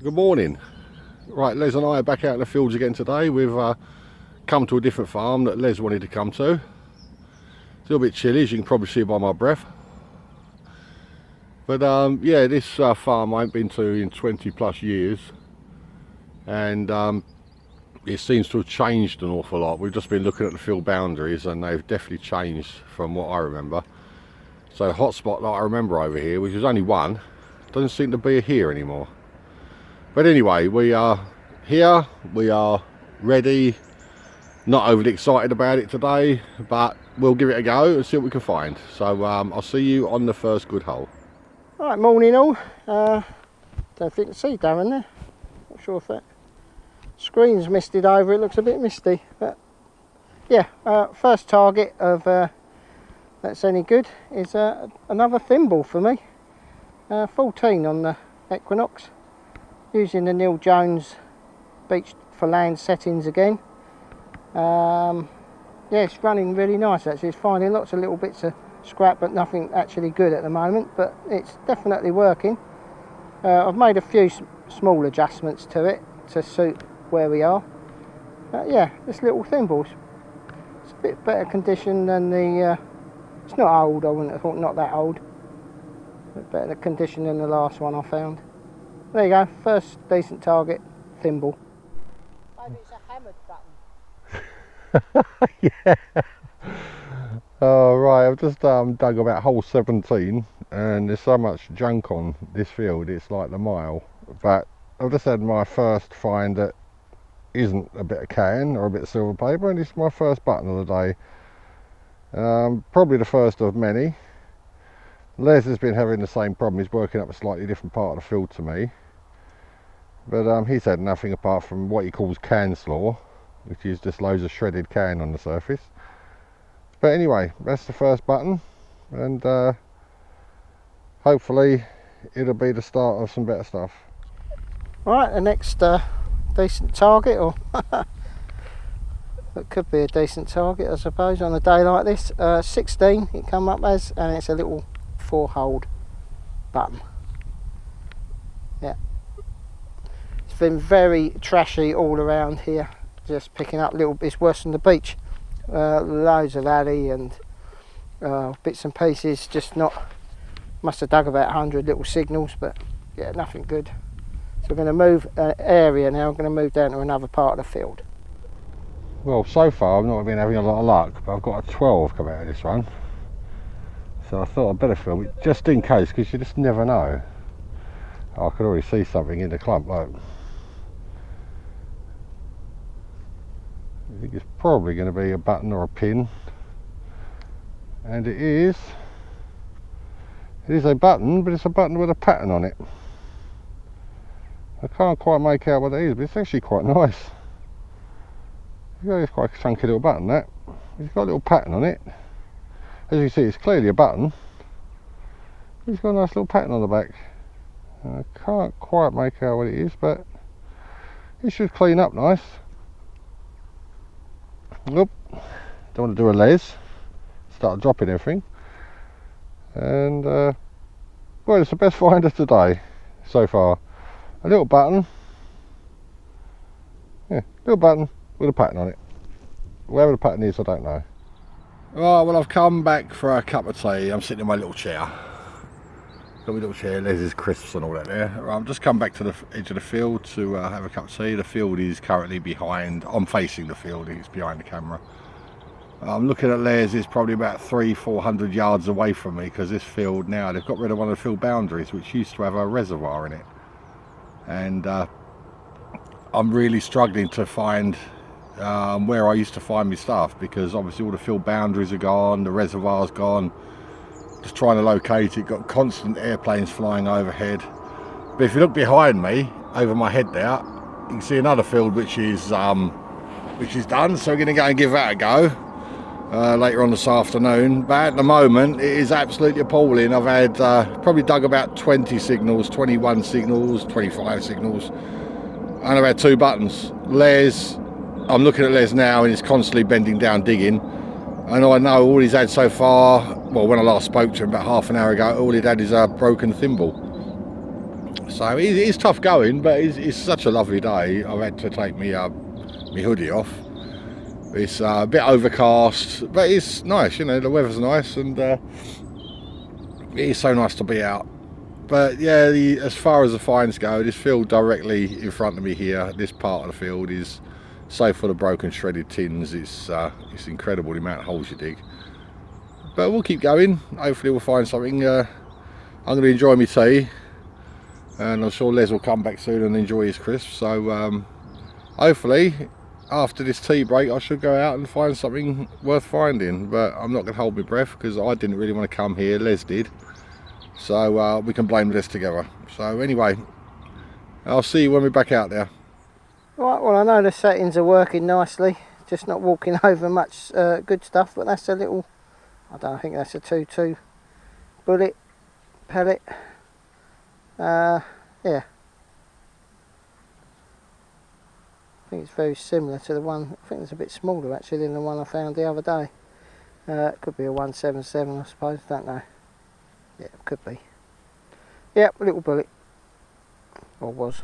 Good morning. Right, Les and I are back out in the fields again today. We've come to a different farm that Les wanted to come to. It's a little bit chilly, as you can probably see by my breath. But yeah, this farm I ain't been to in 20 plus years. And it seems to have changed an awful lot. We've just been looking at the field boundaries and they've definitely changed from what I remember. So the hotspot that I remember over here, which is only one, doesn't seem to be here anymore. But anyway, we are here, we are ready, not overly excited about it today, but we'll give it a go and see what we can find. So I'll see you on the first good hole. Right, morning all. Don't think you can see Darren there. Not sure if that screen's misted over, it looks a bit misty. But yeah, first target of that's any good is another thimble for me. 14 on the Equinox. Using the Neil Jones Beach for Land settings again. Yeah, it's running really nice actually. It's finding lots of little bits of scrap but nothing actually good at the moment, but it's definitely working. I've made a few small adjustments to it to suit where we are. Yeah, this little thimble's it's a bit better condition than the it's not old, I wouldn't have thought, not that old, but better condition than the last one I found. There you go, first decent target, thimble. Maybe it's a hammered button. Yeah. Oh, right, I've just dug about hole 17 and there's so much junk on this field, it's like the mile. But I've just had my first find that isn't a bit of can or a bit of silver paper, and it's my first button of the day. Probably the first of many. Les has been having the same problem. He's working up a slightly different part of the field to me, but he's had nothing apart from what he calls can slaw, which is just loads of shredded can on the surface. But anyway, that's the first button, and hopefully it'll be the start of some better stuff. Right, the next decent target, or it could be a decent target I suppose on a day like this. 16 it come up as, and it's a little 4-hole button. Yeah, it's been very trashy all around here, just picking up little bits worse than the beach. Loads of alley and bits and pieces, just not, must have dug about 100 little signals, but yeah, nothing good. So we're going to move area now. I'm going to move down to another part of the field. Well, so far I've not been having a lot of luck, but I've got a 12 come out of this one. So I thought I'd better film it just in case, because you just never know. Oh, I can already see something in the clump, look. I think it's probably going to be a button or a pin. And it is a button, but it's a button with a pattern on it. I can't quite make out what it is, but it's actually quite nice. It's quite a chunky little button, that. It's got a little pattern on it. As you see, it's clearly a button. It's got a nice little pattern on the back. I can't quite make out what it is, but it should clean up nice. Oop, don't want to do a les, start dropping everything. And well, it's the best find of today so far. A little button, yeah, little button with a pattern on it. Wherever the pattern is, I don't know. Right, well, I've come back for a cup of tea. I'm sitting in my little chair. Got my little chair, Les's crisps and all that there. Right, I've just come back to the edge of the field to have a cup of tea. The field is currently behind, I'm facing the field, it's behind the camera. I'm looking at Les, it's probably about 300-400 yards away from me, because this field now, they've got rid of one of the field boundaries, which used to have a reservoir in it. And I'm really struggling to find where I used to find my stuff, because obviously all the field boundaries are gone, the reservoir's gone. Just trying to locate it, got constant airplanes flying overhead. But if you look behind me, over my head there, you can see another field which is done, so we're going to go and give that a go later on this afternoon. But at the moment it is absolutely appalling. I've had probably dug about 20 signals, 21 signals, 25 signals, and I've had 2 buttons. Les, I'm looking at Les now and he's constantly bending down digging. And I know all he's had so far, well, when I last spoke to him about half an hour ago, all he'd had is a broken thimble. So it's tough going, but it's such a lovely day. I've had to take me hoodie off. It's a bit overcast, but it's nice, you know, the weather's nice, and it is so nice to be out. But yeah, as far as the finds go, this field directly in front of me here, this part of the field is so full of broken shredded tins. It's incredible the amount of holes you dig. But we'll keep going. Hopefully we'll find something. I'm going to enjoy my tea, and I'm sure Les will come back soon and enjoy his crisps. So hopefully after this tea break I should go out and find something worth finding, but I'm not going to hold my breath because I didn't really want to come here, Les did, so we can blame Les together. So anyway, I'll see you when we're back out there. Right, well, I know the settings are working nicely, just not walking over much good stuff, but that's a little, I don't think that's a 2.2 bullet pellet. Yeah, I think it's very similar to the one, I think it's a bit smaller actually than the one I found the other day. It could be a 177, I suppose, don't know. Yeah, it could be. Yep, yeah, little bullet. Or was.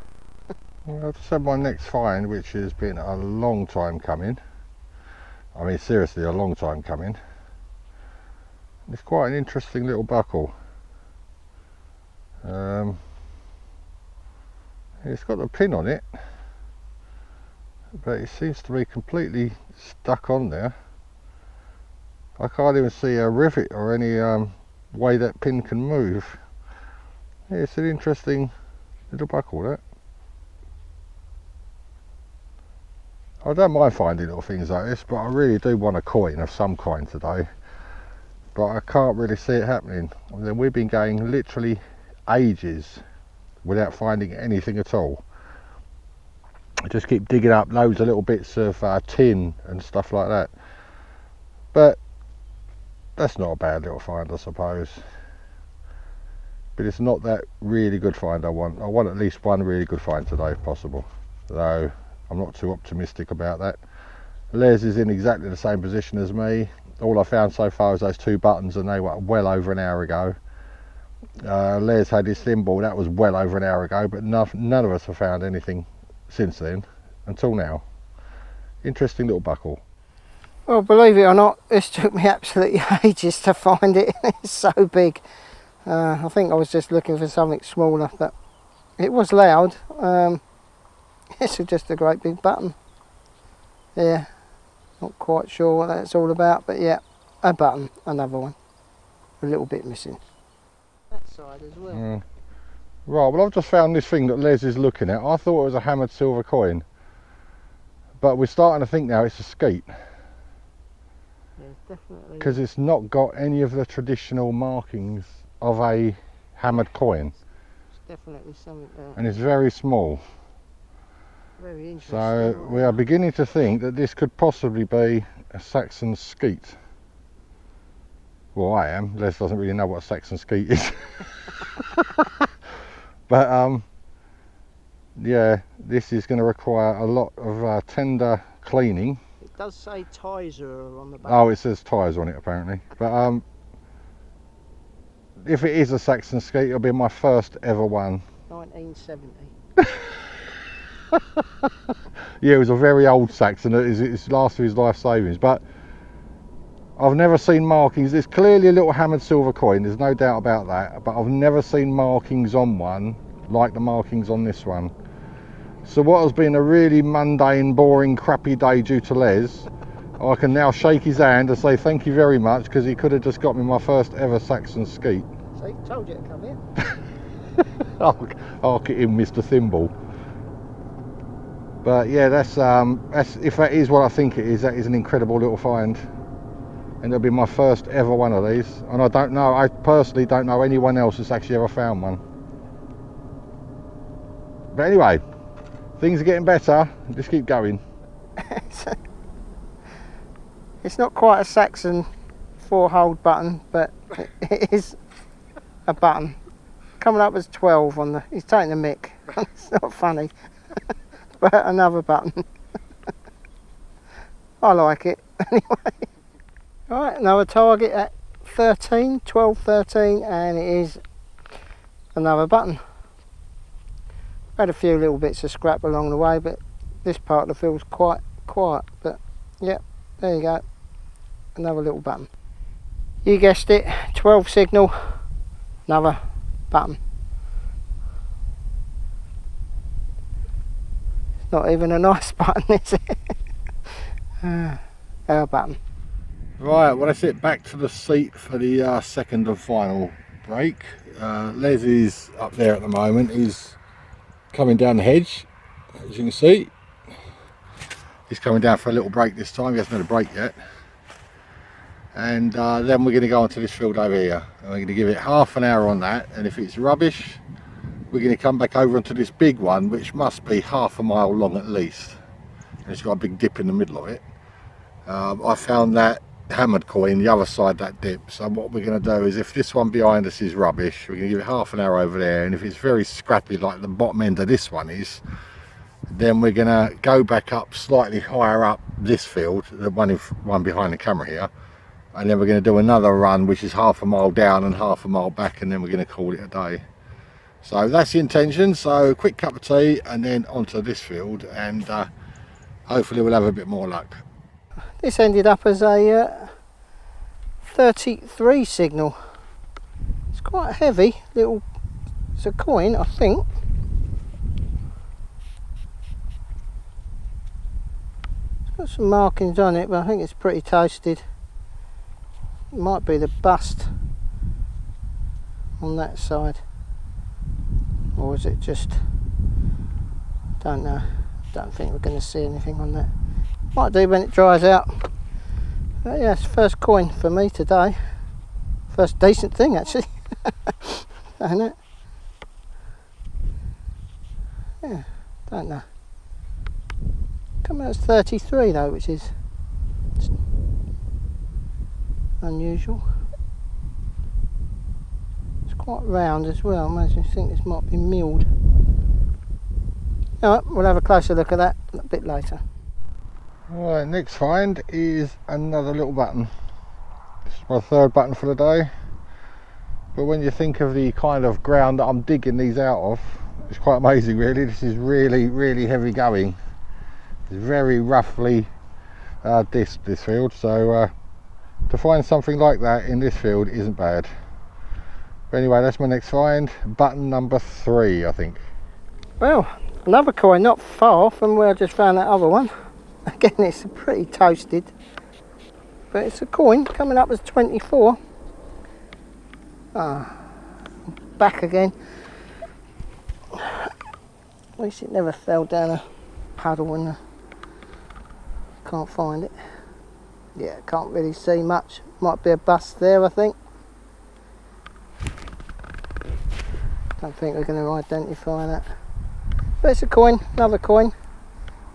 Well, I've just had my next find, which has been a long time coming. I mean, seriously, a long time coming. It's quite an interesting little buckle. It's got a pin on it, but it seems to be completely stuck on there. I can't even see a rivet or any way that pin can move. Yeah, it's an interesting little buckle, that. I don't mind finding little things like this, but I really do want a coin of some kind today. But I can't really see it happening. I mean, we've been going literally ages without finding anything at all. I just keep digging up loads of little bits of tin and stuff like that. But that's not a bad little find, I suppose. But it's not that really good find I want. I want at least one really good find today if possible. Though I'm not too optimistic about that. Les is in exactly the same position as me. All I found so far is those 2 buttons, and they were well over an hour ago. Les had his thimble, that was well over an hour ago, but none of us have found anything since then, until now. Interesting little buckle. Well, believe it or not, this took me absolutely ages to find it. It's so big. I think I was just looking for something smaller, but it was loud. This is just a great big button. Yeah, not quite sure what that's all about, but yeah, a button, another one. A little bit missing. That side as well. Right, well, I've just found this thing that Les is looking at. I thought it was a hammered silver coin, but we're starting to think now it's a skeet. Yeah, definitely. Because it's not got any of the traditional markings of a hammered coin. It's definitely something there. And it's very small. Very interesting. So we are beginning to think that this could possibly be a Saxon skeet. Well, I am. Les doesn't really know what a Saxon skeet is. But yeah, this is going to require a lot of tender cleaning. It does say Tizer on the back. Oh, it says tyres on it apparently. But if it is a Saxon skeet, it'll be my first ever one. 1970. Yeah, it was a very old Saxon. It's last of his life savings, but I've never seen markings. It's clearly a little hammered silver coin, there's no doubt about that, but I've never seen markings on one like the markings on this one. So what has been a really mundane, boring, crappy day due to Les, I can now shake his hand and say thank you very much, because he could have just got me my first ever Saxon skeet. See, told you to come here. I'll get him, Mr. Thimble. But yeah, that's if that is what I think it is, that is an incredible little find. And it'll be my first ever one of these. And I personally don't know anyone else that's actually ever found one. But anyway, things are getting better. Just keep going. It's not quite a Saxon 4-hole button, but it is a button. Coming up as 12 on the. He's taking the mick. It's not funny. But another button. I like it anyway. Alright, another target at 13, 12, 13, and it is another button. Had a few little bits of scrap along the way, but this part of the field's quite quiet. But yeah, there you go, another little button. You guessed it, 12 signal, another button. It's not even a nice button, is it? Our button. Right, well that's it, back to the seat for the second and final break. Les is up there at the moment. He's coming down the hedge, as you can see. He's coming down for a little break this time. He hasn't had a break yet. And then we're going to go onto this field over here. And we're going to give it half an hour on that. And if it's rubbish, we're going to come back over onto this big one, which must be half a mile long at least. And it's got a big dip in the middle of it. I found that hammered coin the other side that dip. So what we're going to do is, if this one behind us is rubbish, we're going to give it half an hour over there. And if it's very scrappy like the bottom end of this one is, then we're going to go back up slightly higher up this field, the one behind the camera here, and then we're going to do another run which is half a mile down and half a mile back, and then we're going to call it a day. So that's the intention. So quick cup of tea and then onto this field, and hopefully we'll have a bit more luck. This ended up as a 33 signal. It's quite heavy, little, it's a coin I think. Got some markings on it, but I think it's pretty toasted. It might be the bust on that side, or is it just, don't know. Don't think we're going to see anything on that. Might do when it dries out. But yeah, it's the first coin for me today. First decent thing actually. Isn't it? Yeah, don't know. Come out as 33 though, which is unusual. It's quite round as well. I imagine you think this might be milled. Alright, we'll have a closer look at that a bit later. Alright, next find is another little button. This is my third button for the day. But when you think of the kind of ground that I'm digging these out of, it's quite amazing really. This is really, really heavy going. It's very roughly disked, this field, so to find something like that in this field isn't bad. But anyway, that's my next find, button number 3 I think. Well, another coin not far from where I just found that other one. Again, it's pretty toasted, but it's a coin coming up as 24. Back again. At least it never fell down a puddle and can't find it. Yeah, can't really see much. Might be a bust there, I think. Don't think we're going to identify that. But it's a coin, another coin.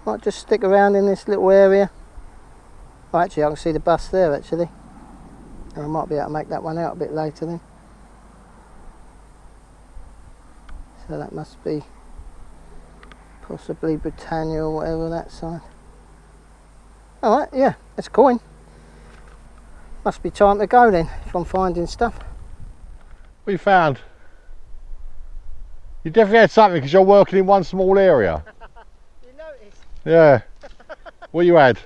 Might just stick around in this little area. Oh, actually I can see the bust there actually. And I might be able to make that one out a bit later then. So that must be possibly Britannia or whatever that side. Alright, yeah, it's a coin. Must be time to go then, if I'm finding stuff. What you found? You definitely had something because you're working in one small area. You noticed? Yeah. What you had?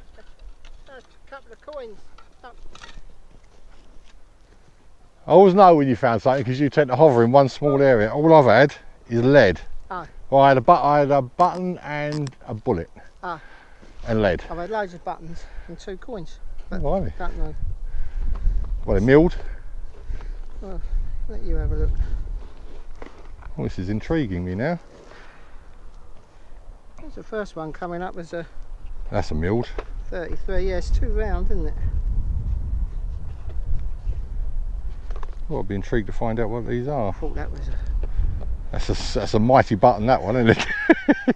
A couple of coins. I always know when you found something because you tend to hover in one small area. All I've had is lead. Oh. Well, I had a button and a bullet. Ah. And lead. I've had loads of buttons and 2 coins. But Blimey. don't know. Well, they're milled. Well, let you have a look. Oh, this is intriguing me now. That's the first one coming up as a That's a milled. 33. Yeah, it's too round, isn't it? Well, I'd be intrigued to find out what these are. I thought that was a... That's a mighty button, that one, isn't it?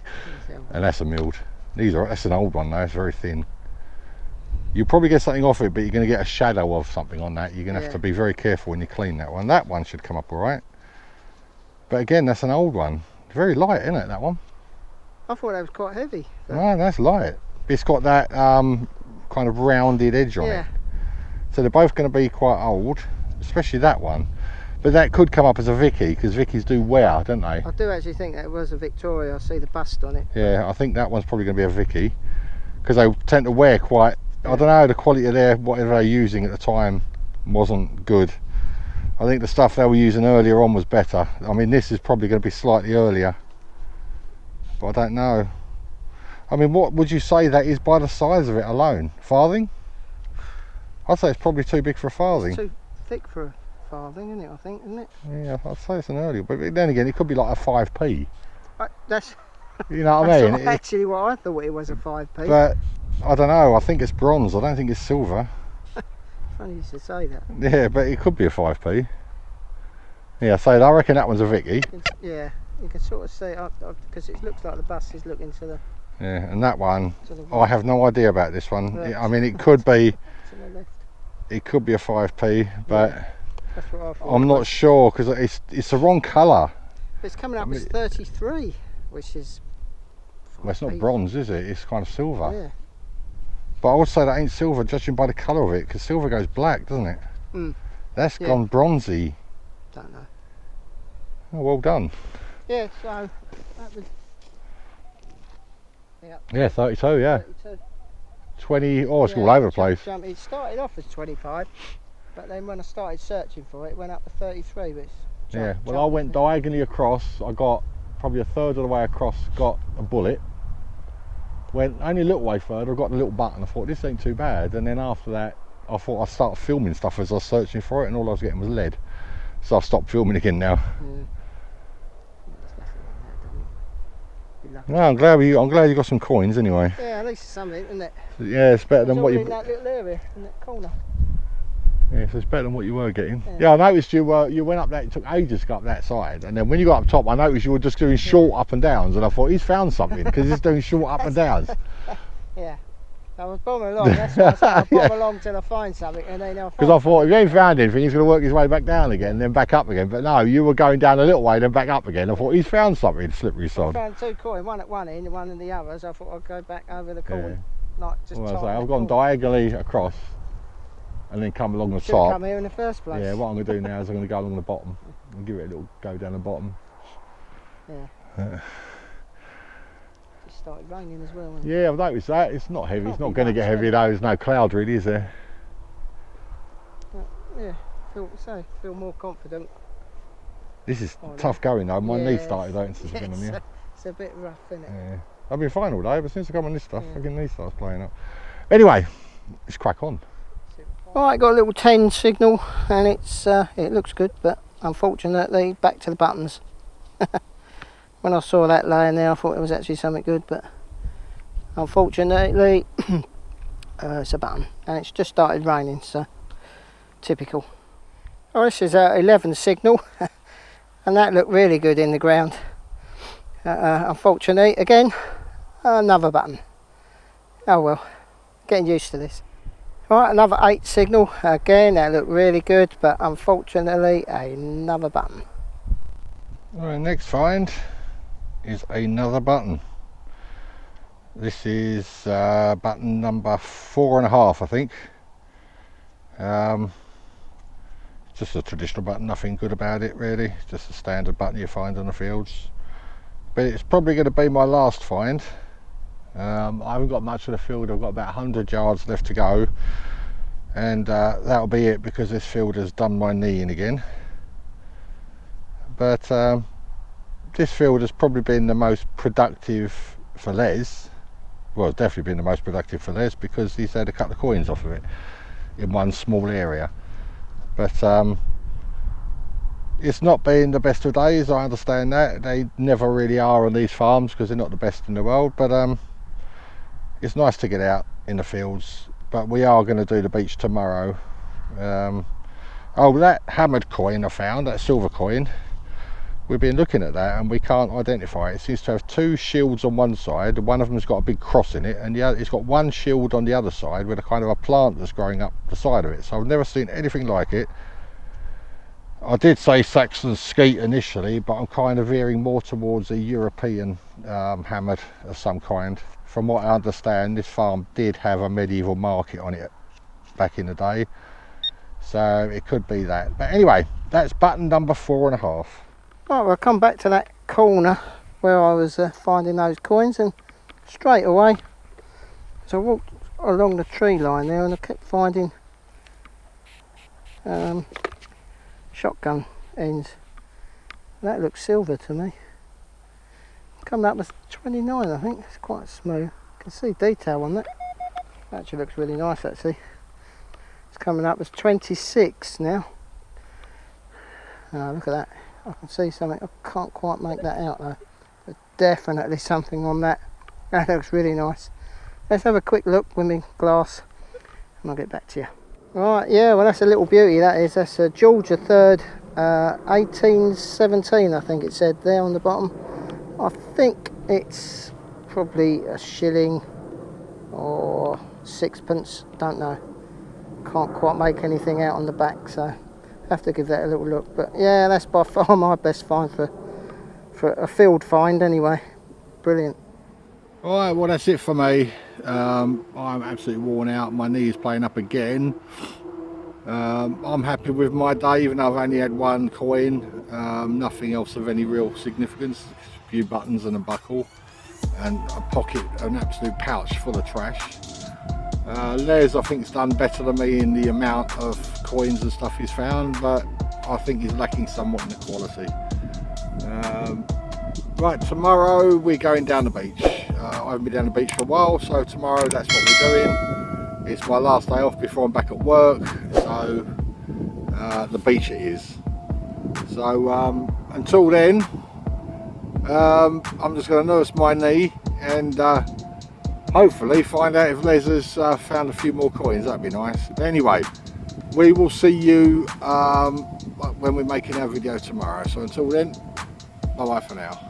And that's a milled. That's an old one though, it's very thin. You'll probably get something off it, but you're going to get a shadow of something on that. You're going to have to be very careful when you clean that one. That one should come up all right. But again, that's an old one. Very light, isn't it, that one? I thought that was quite heavy. No, that's light. It's got that kind of rounded edge on it. So they're both going to be quite old, especially that one. But that could come up as a Vicky, because Vickies do wear, don't they? I do actually think that it was a Victoria. I see the bust on it. Yeah, I think that one's probably going to be a Vicky, because they tend to wear quite. I don't know, the quality of their whatever they were using at the time wasn't good. I think the stuff they were using earlier on was better. I mean, this is probably going to be slightly earlier, but I don't know. I mean, what would you say that is by the size of it alone? Farthing? I'd say it's probably too big for a farthing. It's too thick for a farthing, isn't it? I think, isn't it? Yeah, I'd say it's an earlier, but then again, it could be like a 5p. That's You know what I mean? actually what I thought it was, a 5p. But I don't know. I think it's bronze. I don't think it's silver. Funny you should say that. Yeah, but it could be a 5p. Yeah, so I reckon that one's a Vicky. Yeah, you can sort of see because it looks like the bus is looking to the. Yeah, and that one, To the I have no idea about this one. Right. I mean, it could be, To the left. it could be a 5p, but That's what I thought. I'm not sure because it's the wrong colour. It's coming up as 33, which is. Well, it's not 5p. bronze, is it? It's kind of silver. Yeah. But I would say that ain't silver, judging by the colour of it, because silver goes black, doesn't it? Mm. That's Yeah. gone bronzy. Don't know. Oh, well done. Yeah, so that was. Yeah, 32, yeah. 32. 20, oh, it's Yeah, all over the place. It started off as 25, but then when I started searching for it, it went up to 33. But it's Yeah, jumped, well, I jumped, went hasn't diagonally across. I got probably a third of the way across, got a bullet. Went only a little way further, I got the little button. I thought this ain't too bad. And then after that, I thought I'd start filming stuff as I was searching for it, and all I was getting was lead. So I've stopped filming again now. it? Yeah. There's nothing in there, don't it? Be lucky. No, I'm glad you got some coins anyway. Yeah, at least something, isn't it? Yeah, it's better It's than all what in you. that little area, in that corner. Yeah, so it's better than what you were getting. Yeah. Yeah, I noticed you went up that. It took ages to go up that side, and then when you got up top, I noticed you were just doing short up and downs, and I thought he's found something because he's doing short up and downs. Yeah. I was bombing along, that's why I said I'll bomb Yeah. along till I find something, and then I'll find Because I thought if he ain't found anything, he's going to work his way back down again, then back up again. But no, you were going down a little way, then back up again. I thought he's found something, slippery I sod. found two coins, one at one end and one in the other, so I thought I'd go back over the Yeah. corner. Like, just Well, I tie say, the I've gone corner. diagonally across, and then come along the Should have top. come here in the first place. Yeah, what I'm going to do now is I'm going to go along the bottom and give it a little go down the bottom. It started raining as well. hasn't it? Yeah, I've noticed that. It's not heavy. Can't It's not be going to much, get heavy yeah. though. There's no cloud really, is there? Yeah, feel more confident. This is Oh, tough going though. My knee Yeah. started hurting since I've been on here. It's a bit rough, isn't it? Yeah. I've been fine all day, but since I come on this stuff, Yeah. fucking knee starts playing up. Anyway, let's crack on. Right, got a little 10 signal, and it looks good, but unfortunately back to the buttons. When I saw that laying there, I thought it was actually something good, but unfortunately it's a button, and it's just started raining, so typical. Oh, this is a 11 signal, and that looked really good in the ground. Unfortunately, again, another button. Oh well, getting used to this. Right, another 8 signal, again that looked really good, but unfortunately another button. Alright, next find is another button. This is button number 4.5, I think. Just a traditional button, nothing good about it really, just a standard button you find on the fields. But it's probably going to be my last find. I haven't got much of the field, I've got about 100 yards left to go, and that'll be it because this field has done my knee in again. But this field has probably been the most productive for Les. Well, it's definitely been the most productive for Les because he's had a couple of coins off of it in one small area. But it's not been the best of days, I understand that. They never really are on these farms because they're not the best in the world, but it's nice to get out in the fields. But we are going to do the beach tomorrow. Oh, that hammered coin I found, that silver coin, we've been looking at that and we can't identify it. It seems to have 2 shields on one side, one of them's got a big cross in it, and the other, it's got 1 shield on the other side with a kind of a plant that's growing up the side of it. So I've never seen anything like it. I did say Saxon skeet initially, but I'm kind of veering more towards a European hammered of some kind. From what I understand, this farm did have a medieval market on it back in the day, so it could be that. But anyway, That's button number 4.5. Right, well, I'll come back to that corner where I was finding those coins, and straight away, so I walked along the tree line there and I kept finding shotgun ends. That looks silver to me. Coming up as 29, I think. It's quite smooth. You can see detail on that. Actually looks really nice actually. It's coming up as 26 now. Look at that. I can see something. I can't quite make that out though. But definitely something on that. That looks really nice. Let's have a quick look with my glass and I'll get back to you. Right, yeah, well that's a little beauty that is. That's Georgia 3rd, 1817 I think it said there on the bottom. I think it's probably a shilling or sixpence, don't know. Can't quite make anything out on the back, so have to give that a little look. But yeah, that's by far my best find for a field find anyway. Brilliant. Alright, well that's it for me. I'm absolutely worn out, my knee is playing up again. I'm happy with my day, even though I've only had one coin. Nothing else of any real significance. A few buttons and a buckle and a pocket, an absolute pouch full of trash. Les I think has done better than me in the amount of coins and stuff he's found, but I think he's lacking somewhat in the quality. Right, tomorrow we're going down the beach. I haven't been down the beach for a while, so tomorrow that's what we're doing. It's my last day off before I'm back at work, so the beach it is. So until then, I'm just going to nurse my knee and hopefully find out if Les has found a few more coins. That'd be nice. But anyway, we will see you when we're making our video tomorrow. So until then, bye bye for now.